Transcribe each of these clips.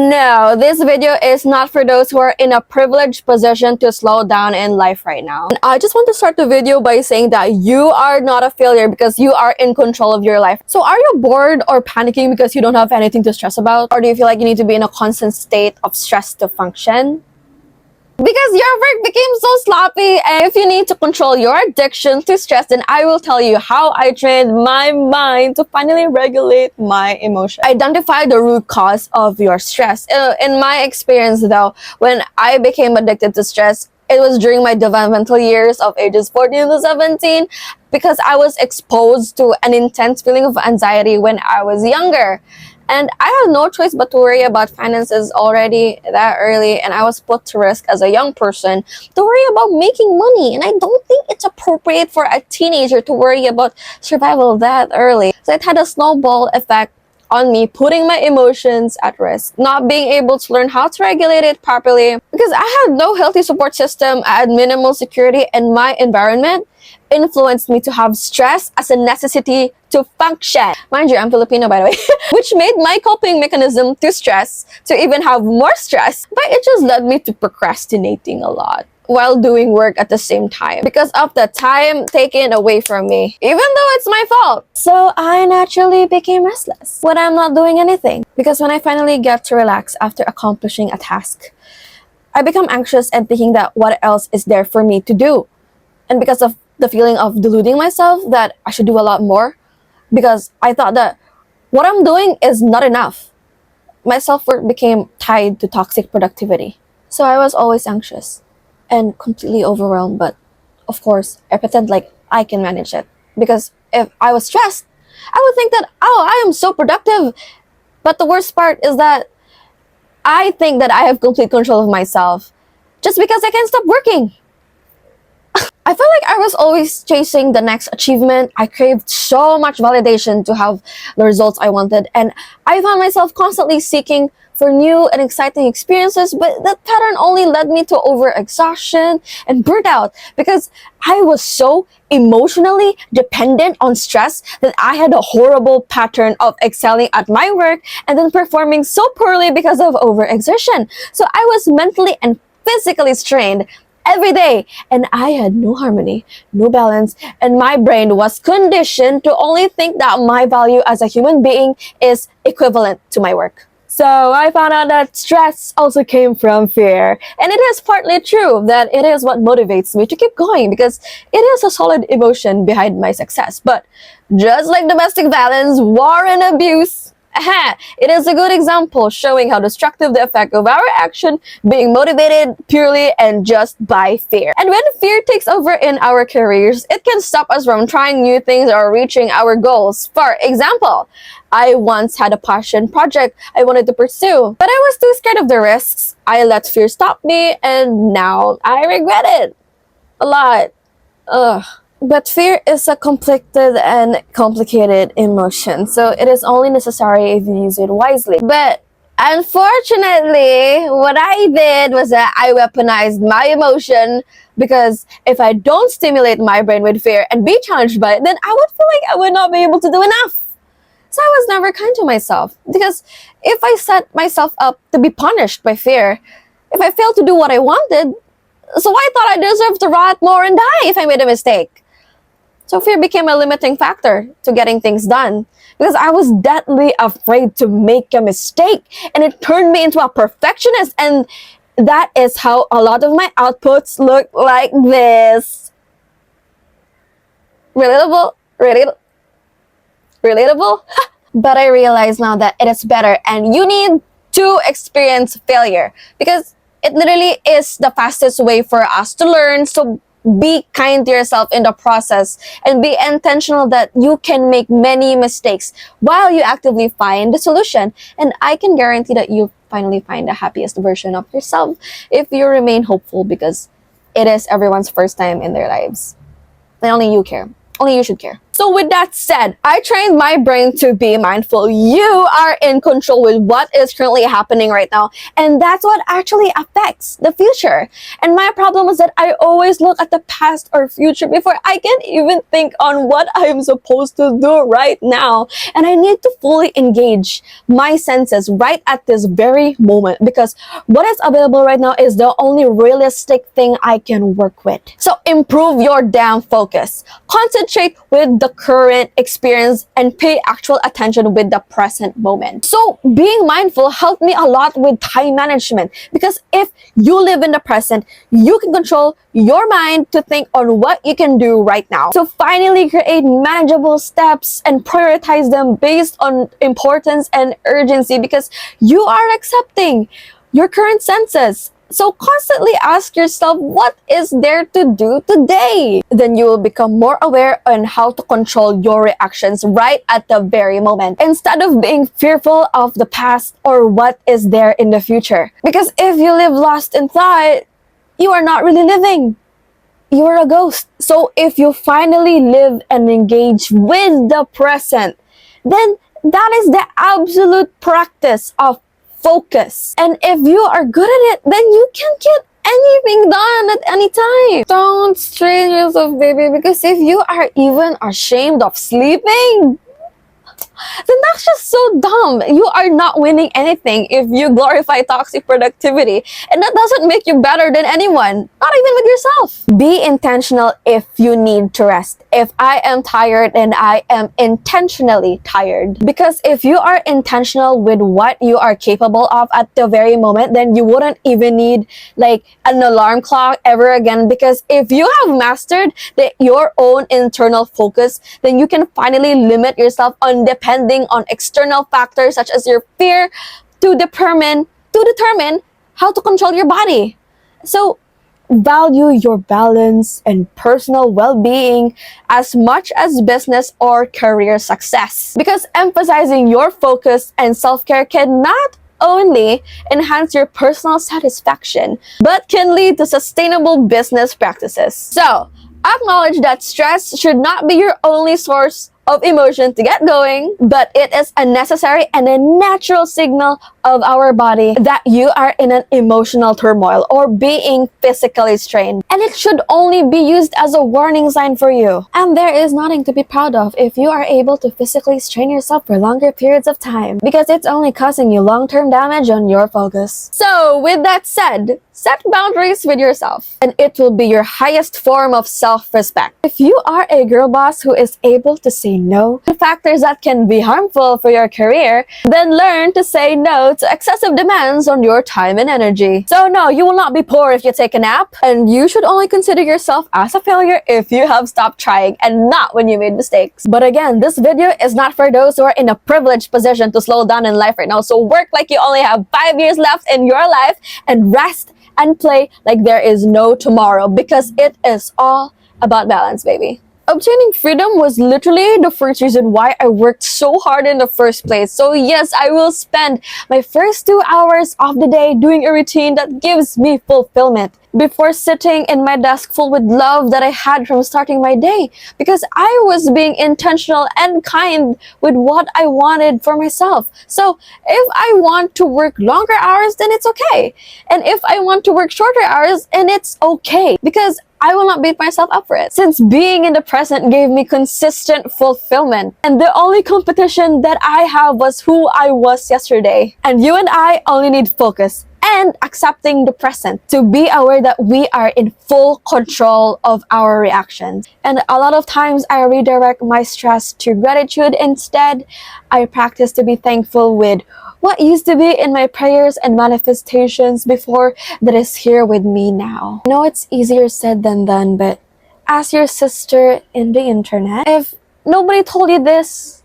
No, this video is not for those who are in a privileged position to slow down in life right now. And I just want to start the video by saying that you are not a failure because you are in control of your life. So are you bored or panicking because you don't have anything to stress about? Or do you feel like you need to be in a constant state of stress to function? Because your work became so sloppy, and if you need to control your addiction to stress, then I will tell you how I trained my mind to finally regulate my emotions. Identify the root cause of your stress. In my experience though, when I became addicted to stress, it was during my developmental years of ages 14 to 17 because I was exposed to an intense feeling of anxiety when I was younger. And I had no choice but to worry about finances already that early, and I was put to risk as a young person to worry about making money. And I don't think it's appropriate for a teenager to worry about survival that early. So it had a snowball effect on me, putting my emotions at risk, not being able to learn how to regulate it properly because I had no healthy support system. I had minimal security, and my environment influenced me to have stress as a necessity to function. Mind you, I'm Filipino, by the way, which made my coping mechanism to stress to even have more stress. But it just led me to procrastinating a lot while doing work at the same time because of the time taken away from me, even though it's my fault. So I naturally became restless when I'm not doing anything, because when I finally get to relax after accomplishing a task, I become anxious and thinking that what else is there for me to do. And because of the feeling of deluding myself that I should do a lot more, because I thought that what I'm doing is not enough, my self-worth became tied to toxic productivity. So I was always anxious and completely overwhelmed, but of course, I pretend like I can manage it. Because if I was stressed, I would think that, oh, I am so productive. But the worst part is that I think that I have complete control of myself just because I can't stop working. I felt like I was always chasing the next achievement. I craved so much validation to have the results I wanted, and I found myself constantly seeking for new and exciting experiences, but that pattern only led me to overexhaustion and burnout because I was so emotionally dependent on stress that I had a horrible pattern of excelling at my work and then performing so poorly because of overexertion. So I was mentally and physically strained every day, and I had no harmony, no balance, and my brain was conditioned to only think that my value as a human being is equivalent to my work. So I found out that stress also came from fear, and it is partly true that it is what motivates me to keep going because it is a solid emotion behind my success. But just like domestic violence, war, and abuse, it is a good example showing how destructive the effect of our action being motivated purely and just by fear. And when fear takes over in our careers, it can stop us from trying new things or reaching our goals. For example, I once had a passion project I wanted to pursue, but I was too scared of the risks. I let fear stop me, and now I regret it a lot. Ugh. But fear is a conflicted and complicated emotion, so it is only necessary if you use it wisely. But unfortunately, what I did was that I weaponized my emotion because if I don't stimulate my brain with fear and be challenged by it, then I would feel like I would not be able to do enough. So I was never kind to myself because if I set myself up to be punished by fear, if I failed to do what I wanted, so I thought I deserved to rot more and die if I made a mistake. So fear became a limiting factor to getting things done because I was deathly afraid to make a mistake, and it turned me into a perfectionist, and that is how a lot of my outputs look like this. Relatable? Relatable? But I realize now that it is better, and you need to experience failure because it literally is the fastest way for us to learn. So be kind to yourself in the process and be intentional that you can make many mistakes while you actively find the solution. And I can guarantee that you'll finally find the happiest version of yourself if you remain hopeful, because it is everyone's first time in their lives and only you care. Only you should care. So with that said, I trained my brain to be mindful. You are in control with what is currently happening right now. And that's what actually affects the future. And my problem is that I always look at the past or future before I can even think on what I'm supposed to do right now. And I need to fully engage my senses right at this very moment, because what is available right now is the only realistic thing I can work with. So improve your damn focus. Concentrate with the current experience and pay actual attention with the present moment. So being mindful helped me a lot with time management, because if you live in the present, you can control your mind to think on what you can do right now. So finally create manageable steps and prioritize them based on importance and urgency, because you are accepting your current senses. So constantly ask yourself, what is there to do today? Then you will become more aware on how to control your reactions right at the very moment, instead of being fearful of the past or what is there in the future. Because if you live lost in thought, you are not really living. You are a ghost. So if you finally live and engage with the present, then that is the absolute practice of focus. And if you are good at it, then you can get anything done at any time. Don't strain yourself, baby, because if you are even ashamed of sleeping, then that's just so dumb. You are not winning anything if you glorify toxic productivity. And that doesn't make you better than anyone, not even with yourself. Be intentional if you need to rest. If I am tired, then I am intentionally tired. Because if you are intentional with what you are capable of at the very moment, then you wouldn't even need like an alarm clock ever again. Because if you have mastered your own internal focus, then you can finally limit yourself on depending on external factors such as your fear to determine how to control your body. So value your balance and personal well-being as much as business or career success, because emphasizing your focus and self-care can not only enhance your personal satisfaction but can lead to sustainable business practices. So acknowledge that stress should not be your only source of emotion to get going, but it is a necessary and a natural signal of our body that you are in an emotional turmoil or being physically strained. And it should only be used as a warning sign for you. And there is nothing to be proud of if you are able to physically strain yourself for longer periods of time, because it's only causing you long-term damage on your focus. So with that said, set boundaries with yourself, and it will be your highest form of self-respect. If you are a girl boss who is able to say no to factors that can be harmful for your career, then learn to say no to excessive demands on your time and energy. So no, you will not be poor if you take a nap, and you should only consider yourself as a failure if you have stopped trying and not when you made mistakes. But again, this video is not for those who are in a privileged position to slow down in life right now. So work like you only have 5 years left in your life and rest and play like there is no tomorrow, because it is all about balance, baby. Obtaining freedom was literally the first reason why I worked so hard in the first place. So yes, I will spend my first 2 hours of the day doing a routine that gives me fulfillment before sitting in my desk full with love that I had from starting my day, because I was being intentional and kind with what I wanted for myself. So if I want to work longer hours, then it's okay. And if I want to work shorter hours, and it's okay, because I will not beat myself up for it, since being in the present gave me consistent fulfillment. And the only competition that I have was who I was yesterday. And you and I only need focus and accepting the present to be aware that we are in full control of our reactions. And a lot of times I redirect my stress to gratitude instead. I practice to be thankful with what used to be in my prayers and manifestations before that is here with me now. I know it's easier said than done, but as your sister in the internet, if nobody told you this,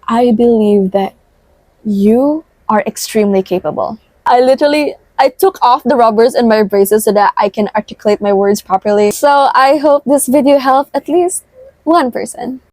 I believe that you are extremely capable. I took off the rubbers in my braces so that I can articulate my words properly. So I hope this video helped at least one person.